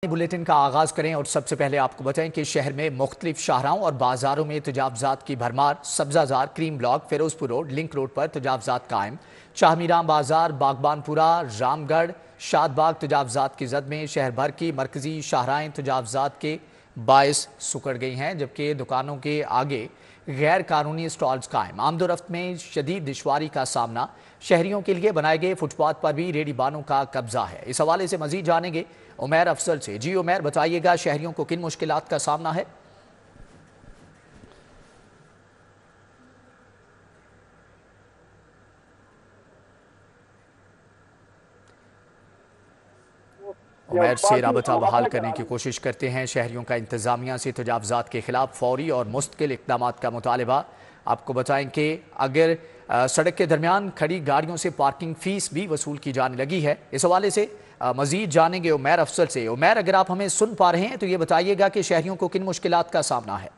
Bulletin का आगाज करें और सबसे पहले आपको बताएं कि शहर में मुख्तलिफ शाहराहों और बाजारों में तजावजात की भरमार। Sabzazar, Kareem block, Ferozepur road, link road पर तजावजात कायम। शाहमीराम बाजार, बागबानपुरा, रामगढ़, शादबाग तजावजात की जद में। शहर भर की मरकजी शाहराहें तजावजात के बायस सुकड़ गई हैं, जबकि दुकानों के आगे गैर कानूनी स्टॉल्स कायम। आमदोरफ्त में शदीद दुश्वारी का सामना। शहरियों के लिए बनाए गए फुटपाथ पर भी रेहड़ीबानों का कब्जा है। इस हवाले से मजीद जानेंगे उमैर अफसल से। जी उमैर, बताइएगा शहरियों को किन मुश्किलात का सामना है? उमैर से राबता बहाल करने की कोशिश करते हैं। शहरियों का इंतजामिया से तजावजात के खिलाफ फौरी और मुस्तकिल इक़दाम का मुतालबा। आपको बताएं कि अगर सड़क के दरमियान खड़ी गाड़ियों से पार्किंग फीस भी वसूल की जाने लगी है। इस हवाले से मजीद जानेंगे उमैर अफसल से। उमैर, अगर आप हमें सुन पा रहे हैं तो ये बताइएगा कि शहरियों को किन मुश्किलात का सामना है?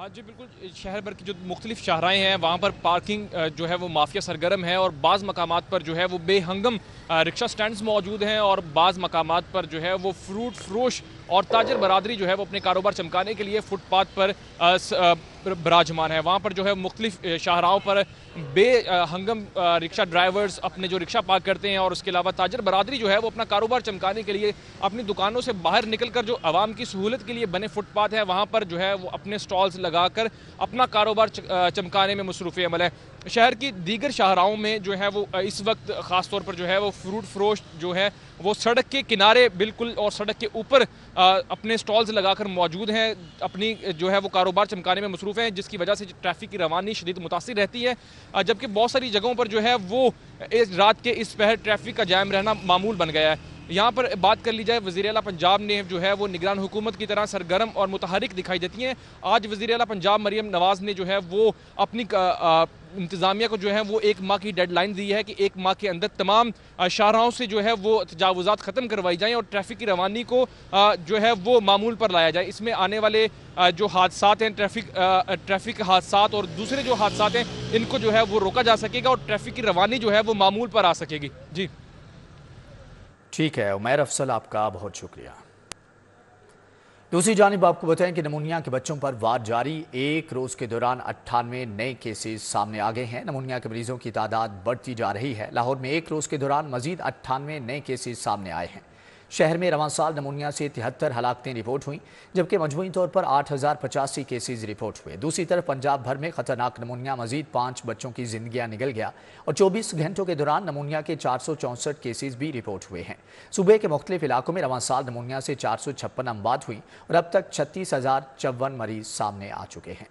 जी बिल्कुल, शहर भर की जो मुख्तलिफ शाहराएँ हैं वहाँ पर पार्किंग जो है वो माफिया सरगर्म है, और बाज़ मकामात पर जो है वो बेहंगम रिक्शा स्टैंड्स मौजूद हैं, और बाज़ मकामात पर जो है वो फ्रूट फरोश और ताजर बरादरी जो है वो अपने कारोबार चमकाने के लिए फुटपाथ पर बराजमान है। वहाँ पर जो है मुख्तलिफ शाहराहों पर बेहंगम रिक्शा ड्राइवर्स अपने जो रिक्शा पार्क करते हैं, और उसके अलावा ताजर बरादरी जो है वो अपना कारोबार चमकाने के लिए अपनी दुकानों से बाहर निकल कर जो आवाम की सहूलत के लिए बने फुटपाथ है वहाँ पर जो है वो अपने स्टॉल्स लगाकर अपना कारोबार चमकाने में मसरूफ़ अमल है। शहर की दीगर शाहराहों में जो है वो इस वक्त ख़ास तौर पर जो है वो फ्रूट फरोश जो है वो सड़क के किनारे बिल्कुल और सड़क के ऊपर अपने स्टॉल्स लगाकर मौजूद हैं, अपनी जो है वो कारोबार चमकाने में मसरूफ़ हैं, जिसकी वजह से ट्रैफिक की रवानी शदीद मुतासिर रहती है। जबकि बहुत सारी जगहों पर जो है वो रात के इस पहर ट्रैफिक का जाम रहना मामूल बन गया है। यहाँ पर बात कर ली जाए, वज़ीर आला पंजाब ने जो है वो निगरान हुकूमत की तरह सरगर्म और मुतहरिक दिखाई देती हैं। आज वज़ीर आला पंजाब मरियम नवाज़ ने जो है वो अपनी इंतज़ामिया को जो है वो 1 माह की डेडलाइन दी है कि 1 माह के अंदर तमाम शाहराहों से जो है वो तजावुज़ात ख़त्म करवाई जाएँ और ट्रैफिक की रवानी को जो है वो मामूल पर लाया जाए। इसमें आने वाले जो हादसात हैं, ट्रैफिक हादसात और दूसरे जो हादसात हैं, इनको जो है वो रोका जा सकेगा और ट्रैफिक की रवानी जो है वो मामूल पर आ सकेगी। जी ठीक है उमैर अफसल, आपका बहुत शुक्रिया। दूसरी जानिब आपको बताएं कि नमूनिया के बच्चों पर वार जारी। एक रोज़ के दौरान 98 नए केसेस सामने आ गए हैं। नमूनिया के मरीजों की तादाद बढ़ती जा रही है। लाहौर में एक रोज़ के दौरान मजीद 98 नए केसेस सामने आए हैं। शहर में रवां साल नमूनिया से 73 हलाकतें रिपोर्ट हुई, जबकि मजमूई तौर पर 8085 केसेज रिपोर्ट हुए। दूसरी तरफ पंजाब भर में खतरनाक नमूनिया मजीद 5 बच्चों की जिंदगियां निगल गया, और 24 घंटों के दौरान नमूनिया के 464 केसेज भी रिपोर्ट हुए हैं। सूबे के मुख्तलिफ इलाकों में रवां साल नमूनिया से 456 अमवात हुई, और अब तक 36,054 मरीज सामने आ चुके हैं।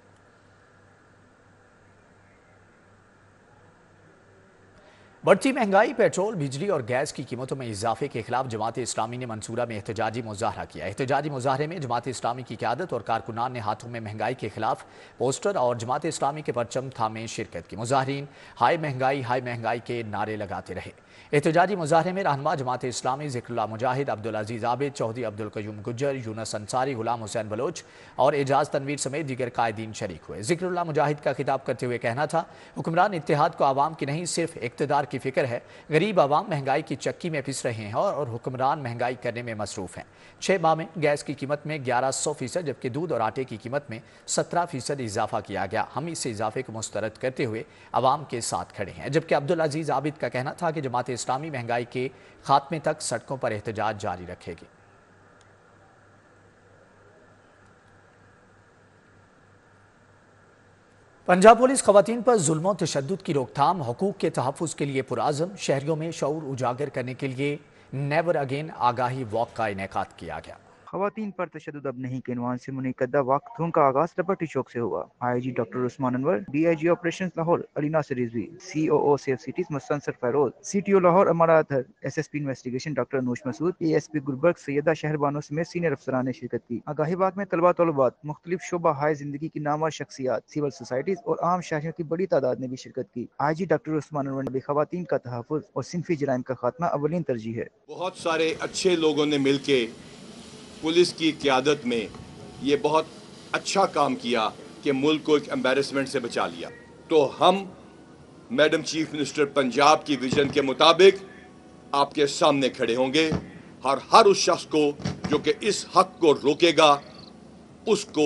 बढ़ती महंगाई, पेट्रोल, बिजली और गैस की कीमतों में इजाफे के खिलाफ जमात इस्लामी ने मंसूरा में एहतजाजी मुजाहरा किया। एहतजाजी मुजाहरे में जमात इस्लामी की क़यादत और कारकुनान ने हाथों में महंगाई के खिलाफ पोस्टर और जमात इस्लामी के परचम थामे शिरकत की। मुजाहरीन हाई महंगाई के नारे लगाते रहे। एहतजाजी मुजाहरे में रहनुमा जमात इस्लामी ज़िक्रुल्लाह मुजाहिद, अब्दुल अजीज़ आबिद, चौधरी अब्दुल क़य्यूम गुज्जर, यूनुस अंसारी, गुलाम हुसैन बलोच और एजाज तनवीर समेत दीगर कायदीन शरीक हुए। ज़िक्रुल्लाह मुजाहिद का खिताब करते हुए कहना था, हुक्मरान इत्तेहाद को आवाम की नहीं सिर्फ इक़्तिदार की फिक्र है। गरीब आवाम महंगाई की चक्की में पिस रहे हैं और हुक्मरान महंगाई करने में मसरूफ़ हैं। 6 माह में गैस की कीमत में 1100%, जबकि दूध और आटे की कीमत में 17% इजाफा किया गया। हम इस इजाफे को मुस्तरद करते हुए आवाम के साथ खड़े हैं। जबकि अब्दुल अजीज़ आबिद का कहना था कि जमात इस्लामी महंगाई के खात्मे तक सड़कों पर एहतजाज जारी रखेगी। पंजाब पुलिस खवातीन पर जुल्म और तशद्दुद की रोकथाम, हकूक के तहफ़्फ़ुज़ के लिए पुरआज़म। शहरियों में शऊर उजागर करने के लिए नेवर अगेन आगाही वॉक का इनेकाद किया गया। खवातीन पर तशद्दुद अब नहीं के उन्वान से मुनक़दा वॉकथ्रू का आगाज लिबर्टी चौक से हुआ। IG doctor Usman Anwar, DIG operations Lahore Ali Nasir Rizvi, COO safe cities Mustansar Feroz, CTO Lahore Amara Athar, SSP investigation doctor Anoosh Masood, ASP Gulberg Syeda Shehrbano समेत सीनियर अफसरान ने शिरकत की। आगाही बाग में तलबा तलबात, मुख्तलिफ शोबा हाय जिंदगी की नामवर शख्सियात, सिविल सोसाइटीज और आम शहरियों की बड़ी तादाद ने भी शिरकत की। IG डॉक्टर उस्मान अनवर ने खवातीन का तहफ़्फ़ुज़ और सिनफी जराइम का खात्मा अवलीन तरजीह है। बहुत सारे अच्छे लोगों ने मिलके पुलिस की क़यादत में ये बहुत अच्छा काम किया कि मुल्क को एक एम्बैरेसमेंट से बचा लिया। तो हम मैडम चीफ मिनिस्टर पंजाब की विजन के मुताबिक आपके सामने खड़े होंगे اور ہر اس شخص کو جو کہ اس حق کو روکے گا اس کو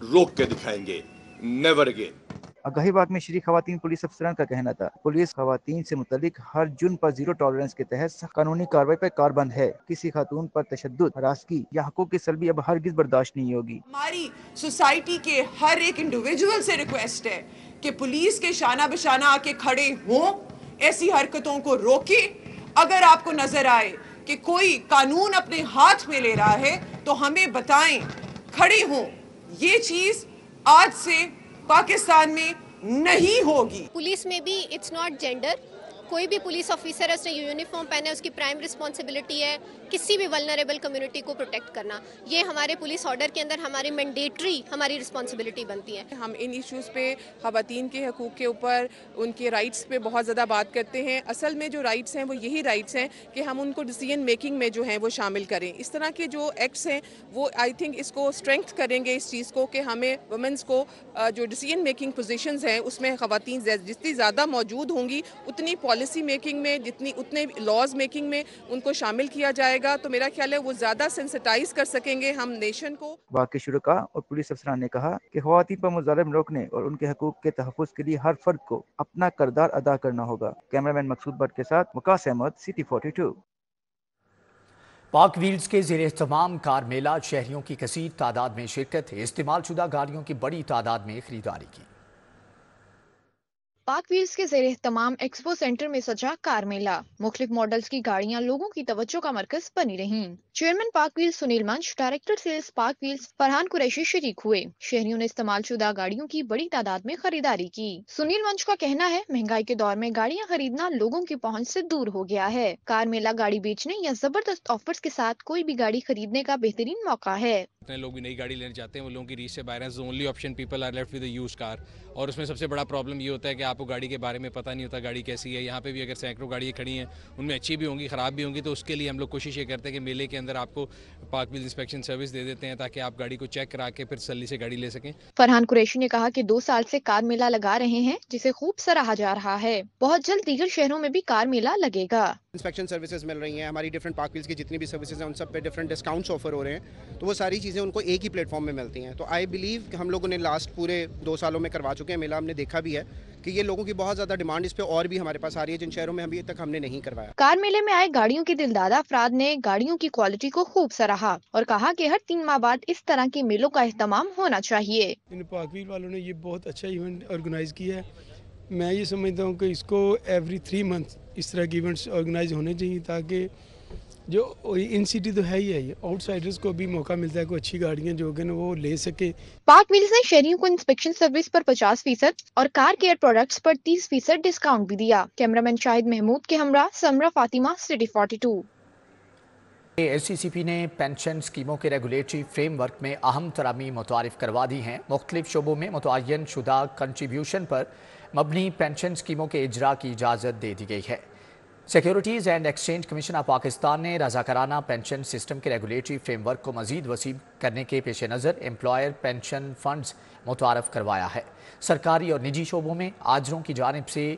روک کے دکھائیں گے. Never again. آگاہی بات میں شریک خواتین پولیس افسران کا کہنا تھا پولیس خواتین سے متعلق ہر جرم پر زیرو ٹالرنس کے تحت قانونی کارروائی پر کاربند ہے. کسی خاتون پر تشدد، ہراسگی یا حقوق کی سلبی اب ہرگز برداشت نہیں ہوگی. ہماری سوسائٹی کے ہر ایک انڈیویجول سے ریکویسٹ ہے کہ پولیس کے شانہ بشانہ آ کے کھڑے ہوں، ایسی حرکتوں کو روکیں. اگر آپ کو نظر آئے کہ کوئی قانون اپنے ہاتھ میں لے رہا ہے تو ہمیں بتائیں، کھڑے ہوں. یہ چیز آج سے پاکستان میں نہیں ہوگی. پولیس میں بھی اٹس ناٹ جینڈر. کوئی بھی پولیس آفیسر ہے، اس نے یونیفارم پہنا ہے، اس کی پرائم رسپانسبلٹی ہے کسی بھی ولنریبل کمیونٹی کو پروٹیکٹ کرنا. یہ ہمارے پولیس آرڈر کے اندر ہماری مینڈیٹری ہماری رسپانسبلٹی بنتی ہے. ہم ان ایشوز پہ خواتین کے حقوق کے اوپر، ان کے رائٹس پہ بہت زیادہ بات کرتے ہیں. اصل میں جو رائٹس ہیں وہ یہی رائٹس ہیں کہ ہم ان کو ڈیسیژن میکنگ میں جو ہیں وہ شامل کریں. اس طرح کے جو ایکٹس ہیں وہ آئی تھنک اس کو اسٹرینتھ کریں گے اس چیز کو کہ ہمیں وومنس کو جو ڈیسیژن میکنگ پوزیشنز ہیں اس میں خواتین جتنی زیادہ موجود ہوں گی اتنی پالیسی میکنگ میں اتنے لاز میکنگ میں ان کو شامل کیا جائے گا تو میرا خیال ہے وہ زیادہ سینسٹائز کر سکیں گے ہم نیشن کو. باقی شرکاء اور پولیس افسران نے کہا کہ خواتین پر مظالم روکنے اور ان کے حقوق کے تحفظ کے لیے ہر فرد کو اپنا کردار ادا کرنا ہوگا. کیمرامین مقصود بٹ کے ساتھ وقاص احمد، سٹی 42. پاک ویلز کے زیر اہتمام کار میلہ، شہریوں کی کثیر تعداد میں شرکت، استعمال شدہ گاڑیوں کی بڑی تعداد میں خریداری کی. پاک ویلز کے زیر اہتمام ایکسپو سینٹر میں سجا کار میلہ، مختلف ماڈلز کی گاڑیاں لوگوں کی توجہ کا مرکز بنی رہیں. چیئرمین پاک ویلز سنیل منچ، ڈائریکٹر سیلز پاک ویلز فرحان قریشی شریک ہوئے. شہریوں نے استعمال شدہ گاڑیوں کی بڑی تعداد میں خریداری کی. سنیل منچ کا کہنا ہے مہنگائی کے دور میں گاڑیاں خریدنا لوگوں کی پہنچ سے دور ہو گیا ہے. کار میلہ گاڑی بیچنے یا زبردست آفرز کے ساتھ کوئی بھی گاڑی خریدنے کا بہترین موقع ہے. لوگ بھی نئی گاڑی لینا چاہتے ہیں، وہ لوگوں کی ریچ سے باہر ہیں. Only option people are left with a used car. اور اس میں سب سے بڑا پرابلم یہ ہوتا ہے کہ آپ کو گاڑی کے بارے میں پتہ نہیں ہوتا گاڑی کیسی ہے. یہاں پہ بھی اگر سینکڑوں گاڑیاں کھڑی ہیں، ان میں اچھی بھی ہوں گی، خراب بھی ہوں گی، تو اس کے لیے ہم لوگ کوشش یہ کرتے ہیں کہ میلے کے اندر آپ کو پاک ویلز انسپیکشن سروس دے دیتے ہیں تاکہ آپ گاڑی کو چیک کرا کے پھر تسلی سے گاڑی لے سکیں. فرحان قریشی نے کہا کہ 2 سال سے کار میلہ لگا رہے ہیں جسے خوب سراہا جا رہا ہے. بہت جلد دیگر شہروں میں بھی کار میلہ لگے گا. انسپیکشن سروسز مل رہی ہیں ہماری ڈفرینٹ پاک ویلز کی جتنی بھی سروسز ہیں ان سب پہ ڈفرینٹ ڈسکاؤنٹس آفر ہو رہے ہیں، تو وہ ساری چیزیں ان کو ایک ہی پلیٹ فارم میں ملتی ہیں. تو آئی بلیو کہ ہم لوگوں نے لاسٹ پورے 2 سالوں میں کروا چکے ہیں میلہ. ہم نے دیکھا بھی ہے کہ یہ لوگوں کی بہت زیادہ ڈیمانڈ اس پہ اور بھی ہمارے پاس آ رہی ہے جن شہروں میں ابھی تک ہم نے نہیں کروایا. کار میلے میں آئے گاڑیوں کے دلدادہ افراد نے گاڑیوں کی کوالٹی کو خوب سراہا اور کہا کہ ہر 3 ماہ بعد اس طرح کے میلوں کا اہتمام ہونا چاہیے. ان پاک ویل والوں نے یہ بہت اچھا ایونٹ آرگنائز کیا ہے. میں یہ سمجھتا ہوں کہ اس کو ایوری 3 منتھ اس طرح کے ایونٹس آرگنائز ہونے چاہیے تاکہ جو ان سٹی تو ہے ہی ہے، آؤٹ سائڈرز کو بھی موقع ملتا ہے کوئی اچھی گاڑیاں جو کہ وہ لے سکے. پاک ویلز نے شہریوں کو انسپیکشن سروس پر 50% اور کار کیئر پروڈکٹس پر 30% ڈسکاؤنٹ بھی دیا. کیمرامین شاہد محمود کے ہمراہ Samra Fatima, city 42. S C سی پی نے پینشن اسکیموں کے ریگولیٹری فریم ورک میں اہم ترامیم متعارف کروا دی ہیں. مختلف شعبوں میں متعین شدہ کنٹریبیوشن پر مبنی پینشن اسکیموں کے اجرا کی اجازت دے دی گئی ہے. Securities and exchange commission of Pakistan نے رضاکارانہ پینشن سسٹم کے ریگولیٹری فریم ورک کو مزید وسیع کرنے کے پیش نظر امپلائر پینشن فنڈز متعارف کروایا ہے. سرکاری اور نجی شعبوں میں آجروں کی جانب سے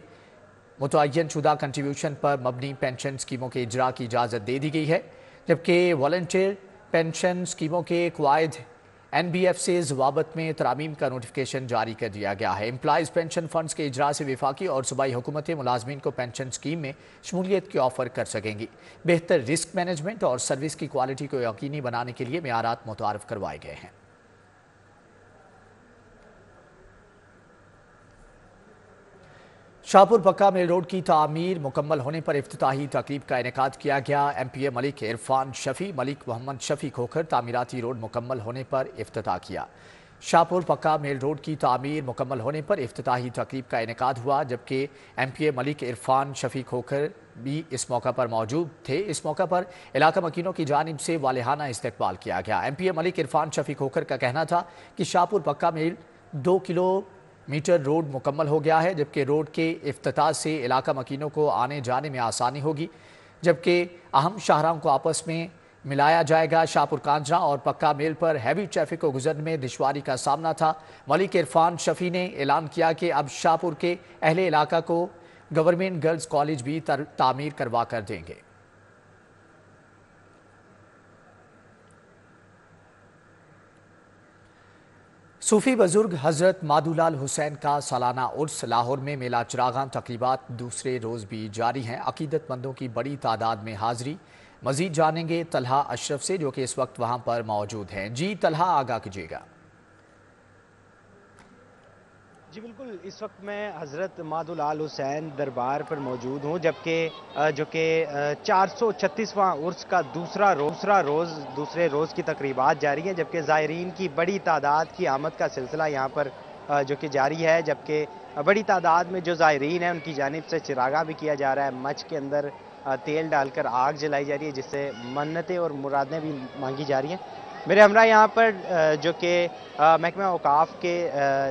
متعین شدہ کنٹریبیوشن پر مبنی پینشن اسکیموں کے اجرا کی اجازت دے دی گئی ہے، جبکہ والنٹیئر پینشن اسکیموں کے قواعد این بی ایف سے ضوابط میں ترامیم کا نوٹیفیکیشن جاری کر دیا گیا ہے. امپلائز پینشن فنڈز کے اجرا سے وفاقی اور صوبائی حکومتیں ملازمین کو پینشن اسکیم میں شمولیت کی آفر کر سکیں گی. بہتر رسک مینجمنٹ اور سروس کی کوالٹی کو یقینی بنانے کے لیے معیارات متعارف کروائے گئے ہیں. شاہپور پکا میل روڈ کی تعمیر مکمل ہونے پر افتتاحی تقریب کا انعقاد کیا گیا. ایم پی اے ملک عرفان شفیع، ملک محمد شفیع کھوکھر تعمیراتی روڈ مکمل ہونے پر افتتاح کیا. شاہپور پکا میل روڈ کی تعمیر مکمل ہونے پر افتتاحی تقریب کا انعقاد ہوا، جبکہ ایم پی اے ملک عرفان شفیع کھوکھر بھی اس موقع پر موجود تھے. اس موقع پر علاقہ مکینوں کی جانب سے والہانہ استقبال کیا گیا. ایم پی اے ملک عرفان شفیع کھوکھر کا کہنا تھا کہ شاہپور پکا میل 2 کلومیٹر روڈ مکمل ہو گیا ہے، جبکہ روڈ کے افتتاح سے علاقہ مکینوں کو آنے جانے میں آسانی ہوگی، جبکہ اہم شاہراہوں کو آپس میں ملایا جائے گا. شاہپور کانجرا اور پکا میل پر ہیوی ٹریفک کو گزرنے میں دشواری کا سامنا تھا. ملک عرفان شفیع نے اعلان کیا کہ اب شاہپور کے اہل علاقہ کو گورنمنٹ گرلز کالج بھی تعمیر کروا کر دیں گے. सूफी बुजुर्ग हजरत मादुलाल हुसैन का सालाना उर्स लाहौर में मेला चिरागान तकरीबात दूसरे रोज भी जारी हैं। अकीदतमंदों की बड़ी तादाद में हाजिरी। मजीद जानेंगे तलहा अशरफ से, जो कि इस वक्त वहां पर मौजूद हैं। जी तलहा, आगाह कीजिएगा। जी बिल्कुल, इस वक्त मैं हज़रत मादुलाल हुसैन दरबार पर मौजूद हूँ, जबकि जो कि 436वां उर्स का दूसरे रोज़ की तकरीबात जारी हैं, जबकि ज़ायरीन की बड़ी तादाद की आमद का सिलसिला यहाँ पर जो कि जारी है। जबकि बड़ी तादाद में जो ज़ायरीन हैं उनकी जानिब से चिरागा भी किया जा रहा है, मच के अंदर तेल डालकर आग जलाई जा रही है, जिससे मन्नतें और मुरादें भी मांगी जा रही हैं। मेरे हमरा यहाँ पर जो कि महकमा औकाफ के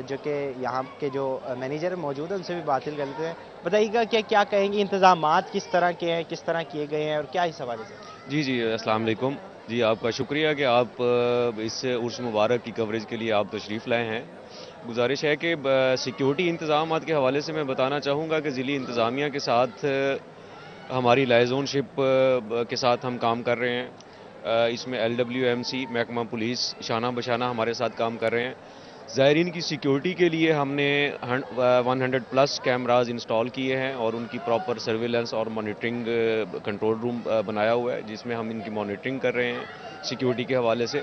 जो कि यहाँ के जो मैनेजर मौजूद हैं उनसे भी बात करते हैं। बताइएगा कि क्या कहेंगे, इंतज़ामात किस तरह के हैं, किस तरह किए गए हैं और क्या इस हवाले से? जी अस्सलाम वालेकुम। जी आपका शुक्रिया कि आप इस उर्स मुबारक की कवरेज के लिए आप तशरीफ़ लाए हैं। गुजारिश है कि सिक्योरिटी इंतज़ामात के हवाले से मैं बताना चाहूँगा कि ज़िली इंतज़ामिया के साथ हमारी लाइजोनशिप के साथ हम काम कर रहे हैं। इसमें LWMC महकमा पुलिस शाना बशाना हमारे साथ काम कर रहे हैं। ज़ायरीन की सिक्योरिटी के लिए हमने 100+ कैमराज इंस्टॉल किए हैं और उनकी प्रॉपर सर्विलेंस और मॉनिटरिंग कंट्रोल रूम बनाया हुआ है, जिसमें हम इनकी मॉनिटरिंग कर रहे हैं सिक्योरिटी के हवाले से।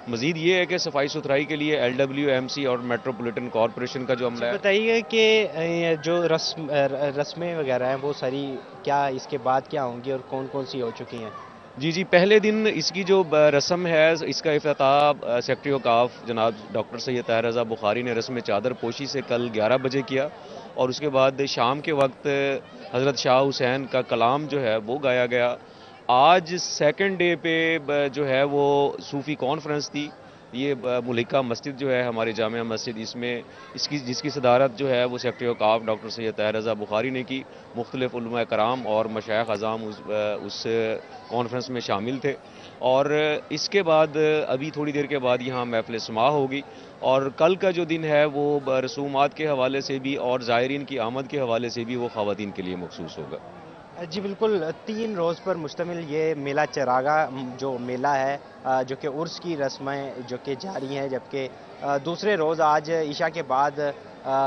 मज़ीद ये है कि सफाई सुथराई के लिए LWMC और मेट्रोपॉलिटन कॉरपोरेशन का जो अमला है। बताइए कि जो रस्में वगैरह हैं वो सारी क्या इसके बाद क्या होंगी और कौन कौन सी हो चुकी हैं? जी पहले दिन इसकी जो रस्म है, इसका इफ्तिताह सेक्रेटरी औकाफ जनाब डॉक्टर सैयद ताहिर रज़ा बुखारी ने रस्म चादर पोशी से कल 11 बजे किया और उसके बाद शाम के वक्त हज़रत शाह हुसैन का कलाम जो है वो गाया गया। आज सेकंड डे पे जो है वो सूफ़ी कॉन्फ्रेंस थी। ये मुलिका मस्जिद जो है हमारी जामिया मस्जिद, इसमें जिसकी सदारत जो है वो सेक्रेटरी औकाफ डॉक्टर सैयद ताहिर रज़ा बुखारी ने की। मुख्तलिफ उलमा कराम और मशाइख अज़ाम उस कॉन्फ्रेंस में शामिल थे और इसके बाद अभी थोड़ी देर के बाद यहाँ महफ़िल समा होगी और कल का जो दिन है वो रसूमात के हवाले से भी और ज़ायरीन की आमद के हवाले से भी वो ख़वातीन के लिए मखसूस होगा। जी बिल्कुल, 3 रोज़ पर मुश्तमिल ये मेला चिरागा जो मेला है जो कि उर्स की रस्में जो कि जारी हैं, जबकि दूसरे रोज़ आज इशा के बाद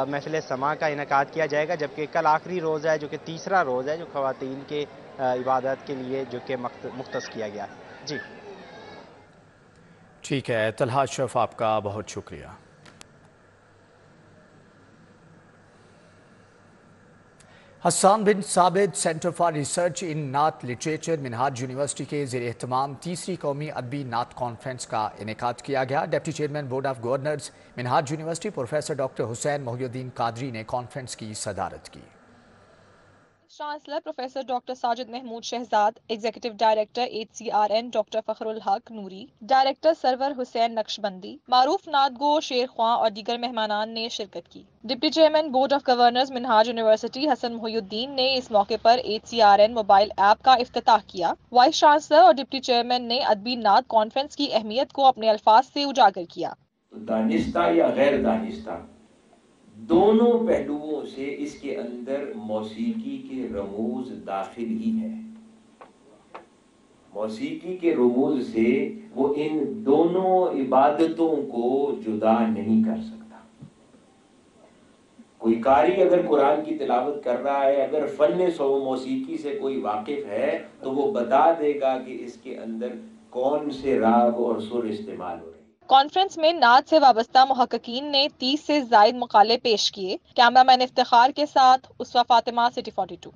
महफिल समा का इनेकाद किया जाएगा, जबकि कल आखिरी रोज़ है जो कि तीसरा रोज़ है जो ख़वातीन के इबादत के लिए जो कि मुख्तस किया गया है। जी ठीक है तलहा अशरफ, आपका बहुत शुक्रिया। हसन बिन साबिद सेंटर फॉर रिसर्च इन नात लिटरेचर मिनहाज यूनिवर्सिटी के ज़ेर एहतमाम तीसरी कौमी अदबी नात कॉन्फ्रेंस का इनेकाद किया गया। Deputy chairman board of governors Minhaj university professor doctor Hussain Mohiuddin Qadri ने कॉन्फ्रेंस की सदारत की। Chancellor professor doctor Sajid Mahmood Shahzad, executive director HCRN doctor Fakhrul Haq Noori, director Sarwar Hussain Naqshbandi, मारूफ नादगो शेर ख्वां और दीगर मेहमानान ने शिरकत की। Deputy chairman board of governors Minhaj university Hassan Mohiuddin ने इस मौके पर HCRN मोबाइल ऐप का इफ्तिताह किया। वाइस चांसलर और डिप्टी चेयरमैन ने अदबी नात कॉन्फ्रेंस की अहमियत को अपने अल्फाज से उजागर किया। दानिस्ता या गैर दानिस्ता दोनों पहलुओं से इसके अंदर मौसीकी के रमूज दाखिल ही है। मौसीकी के रमूज से वो इन दोनों इबादतों को जुदा नहीं कर सकता। कोई कारी अगर कुरान की तिलावत कर रहा है, अगर फन मौसीकी से कोई वाकिफ है, तो वो बता देगा कि इसके अंदर कौन से राग और सुर इस्तेमाल हो रहे हैं। कॉन्फ्रेंस में नात से वाबस्ता मुहक्किकीन ने 30 से ज़ायद मकाले पेश किए। कैमरामैन इफ्तिखार के साथ उसवा फातिमा, सिटी 42।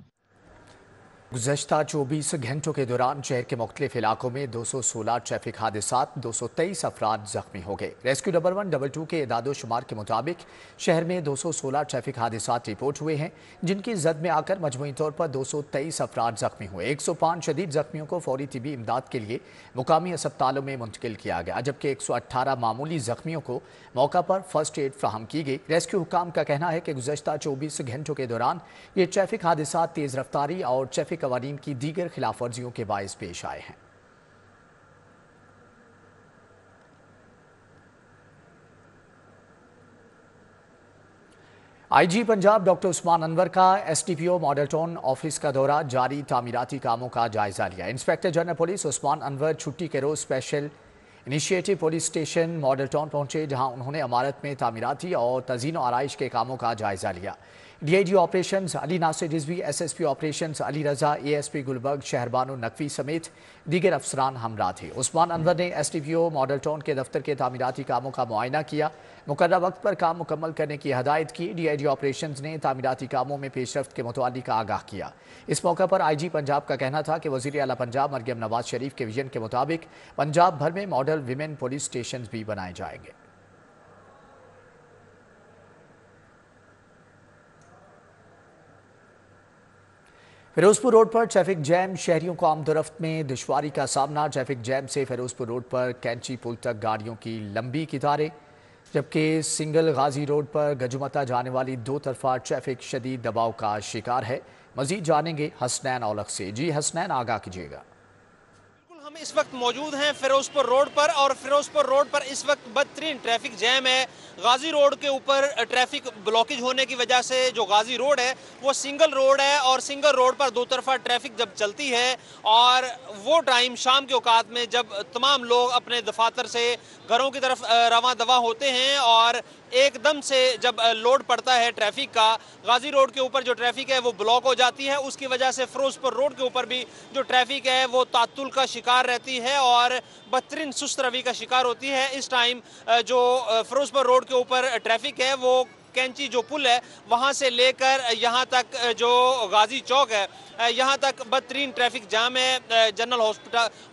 गुज़श्ता 24 घंटों के दौरान शहर के मुख्तलिफ इलाकों में 216 ट्रैफिक हादसात, 223 अफराद जख्मी हो गए। रेस्क्यू 1112 के इदादोशुमार के मुताबिक शहर में 216 ट्रैफिक हादसात रिपोर्ट हुए हैं, जिनकी जद में आकर मजमूई तौर पर 223 अफराद जख्मी हुए। 105 शदीद जख्मियों को फौरी तिबी इमदाद के लिए मुकामी अस्पतालों में मुंतकिल किया गया, जबकि 118 मामूली जख्मियों को मौका पर फर्स्ट एड फ्राहम की गई। रेस्क्यू हुकाम का कहना है कि गुज़श्ता 24 घंटों के दौरान ये ट्रैफिक हादसात तेज़ रफ्तारी और ट्रैफिक कवानीन की दीगर खिलाफ वर्जियों के बायस पेश आए हैं। IG पंजाब डॉक्टर उस्मान अनवर का SDPO मॉडल टाउन ऑफिस का दौरा, जारी तामीराती कामों का जायजा लिया। Inspector general police Usman Anwar छुट्टी के रोज special initiative police station model town पहुंचे, जहां उन्होंने इमारत में तामीराती और तज़ीन व आराइश के कामों का जायजा लिया। DIG operations Ali Nasir Rizvi, SSP operations Ali Raza, ASP Gulberg Shehrbano Naqvi समेत दीगर अफसरान हमरा थे। उस्मान अनवर ने STPO मॉडल टाउन के दफ्तर के तामीराती कामों का मुआयना किया, मुकर्रर वक्त पर काम मुकम्मल करने की हदायत की। DIG ऑपरेशंस ने तामीराती कामों में पेशरफ्त के मुतालिक आगाह किया। इस मौके पर IG पंजाब का कहना था कि वज़ीर आला पंजाब मरियम नवाज शरीफ के विजन के मुताबिक पंजाब भर में मॉडल विमेन पुलिस स्टेशन भी बनाए जाएंगे। फिरोजपुर रोड पर ट्रैफिक जैम, शहरियों को आमदोरफ्त में दुश्वारी का सामना। ट्रैफिक जैम से फिरोजपुर रोड पर कैंची पुल तक गाड़ियों की लंबी कतारें, जबकि सिंगल गाजी रोड पर गजुमता जाने वाली दो तरफा ट्रैफिक शदीद दबाव का शिकार है। मजीद जानेंगे हसनैन औलख से। जी हसनैन, आगाह कीजिएगा। हम इस वक्त मौजूद हैं फिरोजपुर रोड पर, और फिरोजपुर रोड पर इस वक्त बदतरीन ट्रैफिक जैम है। गाजी रोड के ऊपर ट्रैफिक ब्लॉकेज होने की वजह से जो गाजी रोड है वो सिंगल रोड है, और सिंगल रोड पर दो तरफा ट्रैफिक जब चलती है और वो टाइम शाम के औकात में जब तमाम लोग अपने दफातर से घरों की तरफ रवां दवा होते हैं और एकदम से जब लोड पड़ता है ट्रैफिक का, गाजी रोड के ऊपर जो ट्रैफिक है वो ब्लॉक हो जाती है। उसकी वजह से फिरोजपुर रोड के ऊपर भी जो ट्रैफिक है वो तातुल का शिकार रहती है और बदतरीन सुस्त रवि का शिकार होती है। इस टाइम जो फिरोजपुर रोड के ऊपर ट्रैफिक है वो कैंची जो पुल है वहाँ से लेकर यहाँ तक जो गाजी चौक है यहाँ तक बदतरीन ट्रैफिक जाम है, जनरल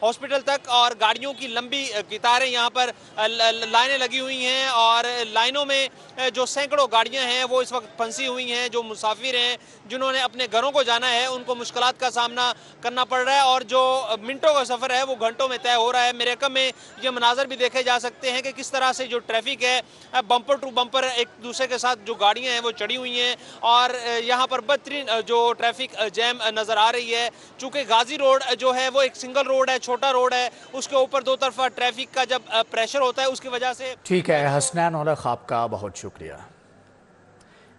हॉस्पिटल तक, और गाड़ियों की लंबी कतारें यहाँ पर लाइनें लगी हुई हैं और लाइनों में जो सैकड़ों गाड़ियाँ हैं वो इस वक्त फंसी हुई हैं। जो मुसाफिर हैं जिन्होंने अपने घरों को जाना है उनको मुश्किलात का सामना करना पड़ रहा है, और जो मिनटों का सफ़र है वो घंटों में तय हो रहा है। मेरे कम में ये मनाजर भी देखे जा सकते हैं कि किस तरह से जो ट्रैफिक है बम्पर टू बम्पर एक दूसरे के साथ जो गाड़ियाँ हैं वो चढ़ी हुई हैं, और यहाँ पर बदतरीन जो ट्रैफिक जैम नज़र आ रही है। चूँकि गाजी रोड जो है वो एक सिंगल रोड है, छोटा रोड है, उसके ऊपर दो तरफा ट्रैफिक का जब प्रेशर होता है उसकी वजह से। ठीक है हसनैन और आपका बहुत शुक्रिया।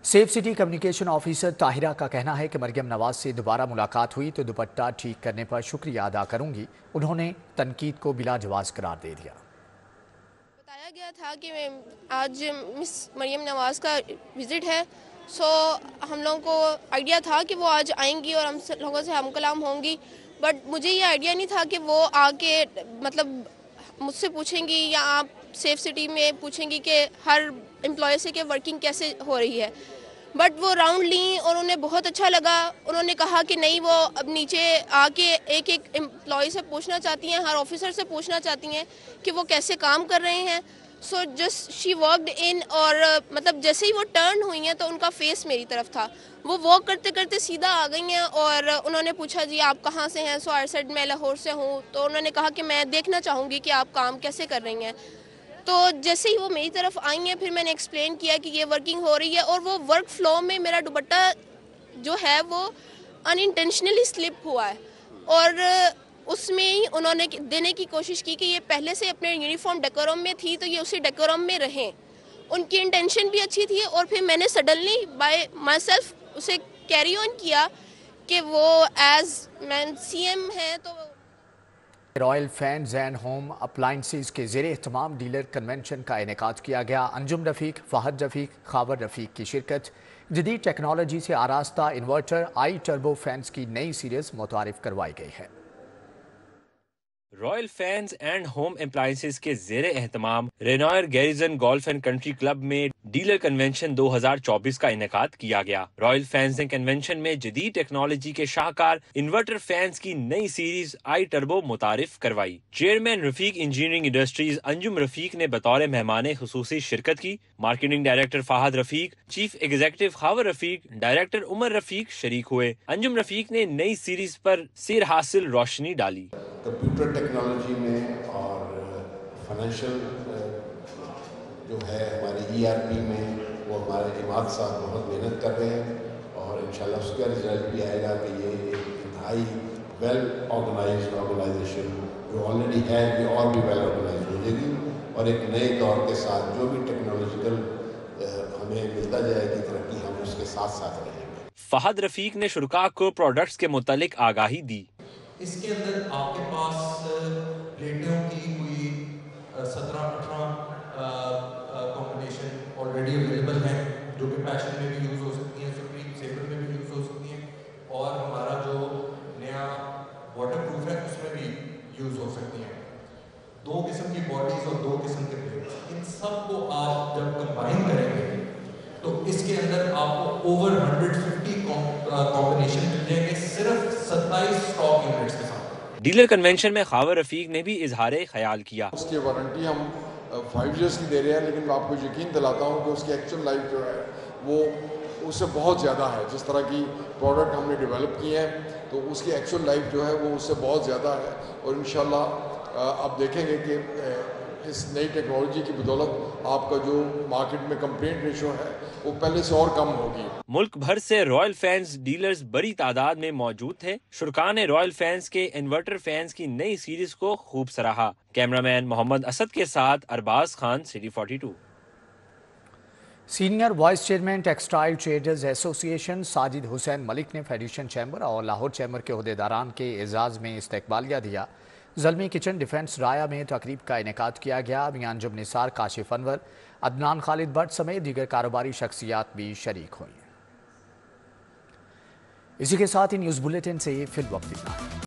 Safe city communication officer Tahira का कहना है कि मरियम नवाज से दोबारा मुलाकात हुई तो दुपट्टा ठीक करने पर शुक्रिया अदा करूंगी। उन्होंने तनकीद को बिला जवाज करार दे दिया। बताया गया था कि आज मिस मरियम नवाज का विजिट है, सो हम लोगों को आइडिया था कि वो आज आएंगी और हम लोगों से हम कलाम होंगी, बट मुझे ये आइडिया नहीं था कि वो आके मतलब मुझसे पूछेंगी या आप सेफ सिटी में पूछेंगी कि हर एम्प्लॉय से कि वर्किंग कैसे हो रही है। बट वो राउंड ली और उन्हें बहुत अच्छा लगा। उन्होंने कहा कि नहीं, वो अब नीचे आके एक एक एम्प्लॉय से पूछना चाहती हैं, हर ऑफिसर से पूछना चाहती हैं कि वो कैसे काम कर रहे हैं। So just she worked in, और मतलब जैसे ही वो टर्न हुई हैं तो उनका फेस मेरी तरफ था। वो वॉक करते करते सीधा आ गई हैं और उन्होंने पूछा जी आप कहाँ से हैं। सो आई सेड मैं लाहौर से हूँ। तो उन्होंने कहा कि मैं देखना चाहूँगी कि आप काम कैसे कर रही हैं। तो जैसे ही वो मेरी तरफ आई हैं फिर मैंने एक्सप्लेन किया कि ये वर्किंग हो रही है, और वो वर्क फ्लो में मेरा दुपट्टा जो है वो अनइंटेंशनली स्लिप हुआ है, और उसमें ही उन्होंने देने की कोशिश की कि ये पहले से अपने यूनिफॉर्म डेकोरम में थी तो ये उसी डेकोरम में रहें। उनकी इंटेंशन भी अच्छी थी, और फिर मैंने सडनली बाय माई सेल्फ उसे कैरी ऑन किया कि वो एज मैं CM हैं। तो royal fans and home appliances के ज़ेरे एहतमाम डीलर कन्वेंशन का इनेकाद किया गया। अंजुम रफ़ीक, फ़हद रफ़ीक, खावर रफ़ीक की शिरकत। जदीद टेक्नोलॉजी से आरास्ता इन्वर्टर आई टर्बो फैंस की नई सीरीज़ मुतारिफ करवाई गई है। Royal fans and home appliances के ज़ेरे एहतमाम रेनॉयर garrison golf and country club में डीलर कन्वेंशन 2024 का इनेकाद किया गया। रॉयल फैंस ने कन्वेंशन में जदीद टेक्नोलॉजी के शाहकार इन्वर्टर फैंस की नई सीरीज आई टर्बो मुतारिफ करवाई। Chairman Rafiq engineering industries Anjum Rafiq ने बतौर मेहमान खुसूसी शिरकत की। Marketing director Fahad Rafiq, chief executive Khawar Rafiq, director Umar Rafiq शरीक हुए। अंजुम रफीक ने नई सीरीज पर सिर हासिल रोशनी डाली। कंप्यूटर टेक्नोलॉजी में और फाइनेंशियल जो है हमारे ERP में वो हमारे इमाद साहब बहुत मेहनत कर रहे हैं, और इंशाल्लाह उसका रिजल्ट भी आएगा कि ये इंतहाई वेल ऑर्गेनाइज्ड ऑर्गेनाइजेशन जो ऑलरेडी है ये और भी वेल ऑर्गेनाइज्ड हो जाएगी, और एक नए दौर के साथ जो भी टेक्नोलॉजिकल हमें मिलता जाएगी तरक्की, हम उसके साथ साथ रहेंगे। फहद रफीक ने शुरका को प्रोडक्ट्स के मुतालिक आगाही दी। इसके अंदर आपके पास प्लेटों की कोई یوز ہو سکتی ہیں. 2 قسم کی باڈیز اور 2 قسم کے پلیٹس, ان سب کو آج جب کمبائن کریں گے تو اس کے اندر آپ کو اوور 150 کمبینیشن مل جائیں گے صرف 27 اسٹاک یونٹس کے ساتھ. ڈیلر کنونشن میں خاور رفیق نے بھی اظہار خیال کیا. اس کی وارنٹی ہم 5 ایئرس کی دے رہے ہیں, لیکن میں آپ کو یقین دلاتا ہوں کہ اس کی ایکچوئل لائف جو ہے وہ اس سے بہت زیادہ ہے. جس طرح کی پروڈکٹ ہم نے ڈیولپ کی ہیں تو اس کی ایکچوئل لائف جو ہے وہ اس سے بہت زیادہ ہے, اور انشاءاللہ آپ دیکھیں گے کہ اس نئی ٹیکنالوجی کی بدولت آپ کا جو مارکیٹ میں کمپلینٹ ریشو ہے وہ پہلے سے اور کم ہوگی. ملک بھر سے رائل فینز ڈیلرز بڑی تعداد میں موجود تھے. شرکاء نے رائل فینز کے انورٹر فینز کی نئی سیریز کو خوب سراہا. کیمرامین محمد اسد کے ساتھ Arbaz Khan, city 42. Senior vice chairman textile traders association Sajid حسین ملک نے فیڈریشن چیمبر اور لاہور چیمبر کے عہدیداران کے اعزاز میں استقبالیہ دیا. زلمی کچن ڈیفنس رایا میں تقریب کا انعقاد کیا گیا. میاں انجم نثار, کاشف انور, عدنان خالد بٹ سمیت دیگر کاروباری شخصیات بھی شریک ہوئی. اسی کے ساتھ ہی نیوز بلیٹن سے فی الوقت اتنا.